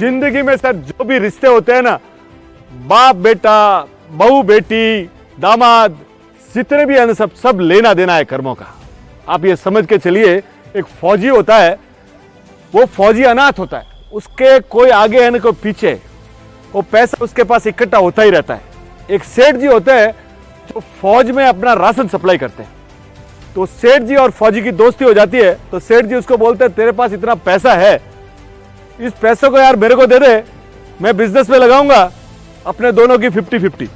जिंदगी में सर जो भी रिश्ते होते हैं ना, बाप बेटा, बहू बेटी, दामाद, जितने भी है ना, सब लेना देना है कर्मों का। आप ये समझ के चलिए, एक फौजी होता है, वो फौजी अनाथ होता है, उसके कोई आगे है ना कोई पीछे, वो पैसा उसके पास इकट्ठा होता ही रहता है। एक सेठ जी होते हैं जो फौज में अपना राशन सप्लाई करते हैं। तो सेठ जी और फौजी की दोस्ती हो जाती है, तो सेठ जी उसको बोलते हैं तेरे पास इतना पैसा है, इस पैसों को यार मेरे को दे दे, मैं बिजनेस में लगाऊंगा, अपने दोनों की 50-50।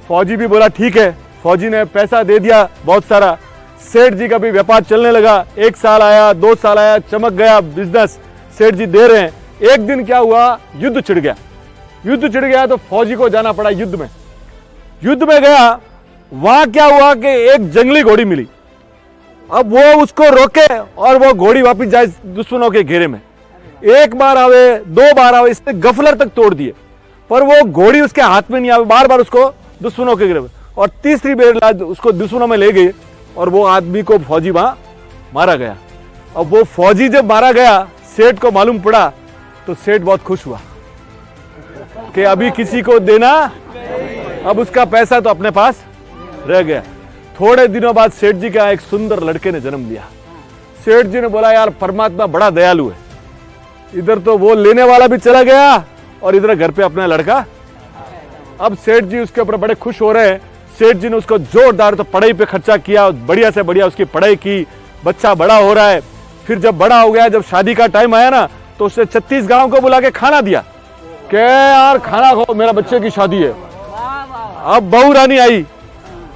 फौजी भी बोला ठीक है। फौजी ने पैसा दे दिया बहुत सारा। सेठ जी का भी व्यापार चलने लगा। 1 साल आया, 2 साल आया, चमक गया बिजनेस, सेठ जी दे रहे हैं। एक दिन क्या हुआ, युद्ध छिड़ गया। युद्ध छिड़ गया तो फौजी को जाना पड़ा युद्ध में। युद्ध में गया, वहां क्या हुआ कि एक जंगली घोड़ी मिली। अब वो उसको रोके और वो घोड़ी वापस जाए दुश्मनों के घेरे में। 1 बार आवे, 2 बार आवे, इसने गफलर तक तोड़ दिए, पर वो घोड़ी उसके हाथ में नहीं आवे, बार बार उसको दुश्मनों के घेरे में। और तीसरी बार उसको दुश्मनों में ले गई और वो आदमी को फौजी वहां मारा गया। अब वो फौजी जब मारा गया, सेठ को मालूम पड़ा, तो सेठ बहुत खुश हुआ कि अभी किसी को देना, अब उसका पैसा तो अपने पास रह गया। थोड़े दिनों बाद सेठ जी का एक सुंदर लड़के ने जन्म लिया। सेठ जी ने बोला यार परमात्मा बड़ा दयालु है, इधर तो वो लेने वाला भी चला गया और इधर घर पे अपना लड़का। अब सेठ जी उसके ऊपर बड़े खुश हो रहे हैं। सेठ जी ने उसको जोरदार तो पढ़ाई पे खर्चा किया, बढ़िया से बढ़िया उसकी पढ़ाई की, बच्चा बड़ा हो रहा है। फिर जब बड़ा हो गया, जब शादी का टाइम आया ना, तो उसने 36 गांव को बुला के खाना दिया कि यार खाना खाओ, मेरा बच्चे की शादी है। अब बहू रानी आई,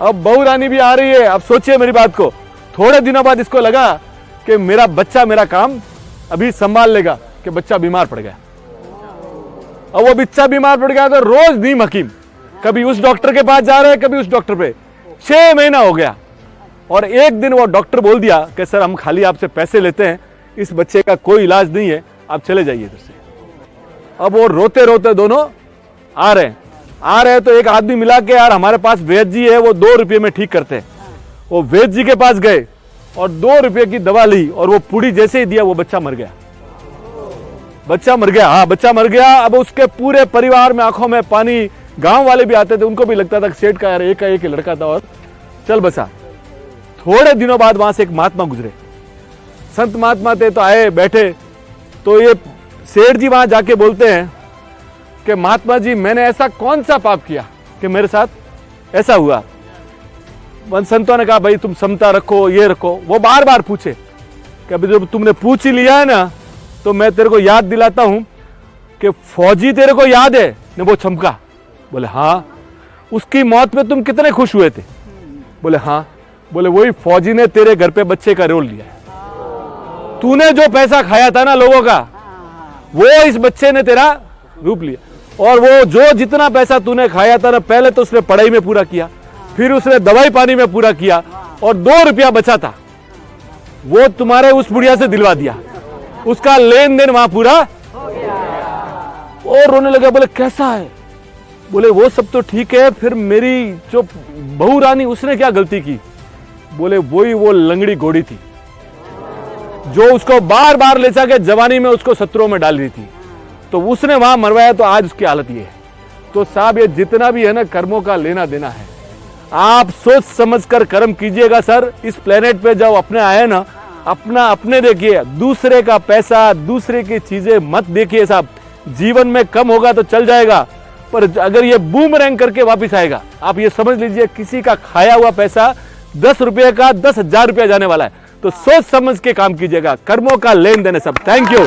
अब बहू रानी भी आ रही है। अब सोचिए मेरी बात को, थोड़े दिनों बाद इसको लगा कि मेरा बच्चा मेरा काम अभी संभाल लेगा, कि बच्चा बीमार पड़ गया। अब वो बच्चा बीमार पड़ गया तो रोज नीम हकीम, कभी उस डॉक्टर के पास जा रहे हैं, कभी उस डॉक्टर पे। 6 महीना हो गया और एक दिन वो डॉक्टर बोल दिया कि सर हम खाली आपसे पैसे लेते हैं, इस बच्चे का कोई इलाज नहीं है, आप चले जाइए इधर से। अब वो रोते रोते दोनों आ रहे हैं तो एक आदमी मिला के यार हमारे पास वैद्य जी है, वो 2 रुपये में ठीक करते हैं। वो वैद्य जी के पास गए और 2 रुपये की दवा ली और वो पुड़ी जैसे ही दिया, वो बच्चा मर गया। बच्चा मर गया, हाँ बच्चा मर गया। अब उसके पूरे परिवार में आंखों में पानी, गांव वाले भी आते थे, उनको भी लगता था कि सेठ का यार एक ही लड़का था और चल बसा। थोड़े दिनों बाद वहां से एक महात्मा गुजरे, संत महात्मा थे, तो आए बैठे, तो ये सेठ जी वहां जाके बोलते हैं कि महात्मा जी मैंने ऐसा कौन सा पाप किया कि मेरे साथ ऐसा हुआ। संतों ने कहा भाई तुम समता रखो, ये रखो। वो बार बार पूछे कि अभी जब तुमने पूछ ही लिया है ना, तो मैं तेरे को याद दिलाता हूं कि फौजी तेरे को याद है ने, वो चमका। बोले हाँ। उसकी मौत में तुम कितने खुश हुए थे? बोले हाँ। बोले वही फौजी ने तेरे घर पे बच्चे का रोल लिया है। तूने जो पैसा खाया था ना लोगों का, वो इस बच्चे ने तेरा रूप लिया। और वो जो जितना पैसा तूने खाया था ना, पहले तो उसने पढ़ाई में पूरा किया, फिर उसने दवाई पानी में पूरा किया, और 2 रुपया बचा था वो तुम्हारे उस बुढ़िया से दिलवा दिया, उसका लेन देन वहां पूरा। और रोने लगा। बोले कैसा है? बोले वो सब तो ठीक है, फिर मेरी जो बहू रानी उसने क्या गलती की? बोले वही वो लंगड़ी घोड़ी थी जो उसको बार बार ले जाके जवानी में उसको शत्रुओं में डाल रही थी, तो उसने वहां मरवाया, तो आज उसकी हालत ये है। तो साहब ये जितना भी है ना कर्मों का लेना देना है, आप सोच समझकर कर्म कीजिएगा सर। इस प्लेनेट पे जब अपने आए ना, अपना अपने देखिए, दूसरे का पैसा, दूसरे की चीजें मत देखिए साहब। जीवन में कम होगा तो चल जाएगा, पर अगर ये बूमरैंग करके वापस आएगा, आप ये समझ लीजिए किसी का खाया हुआ पैसा 10 रुपये का 10,000 रुपया जाने वाला है। तो सोच समझ के काम कीजिएगा, कर्मों का लेन देन है सब। Thank you.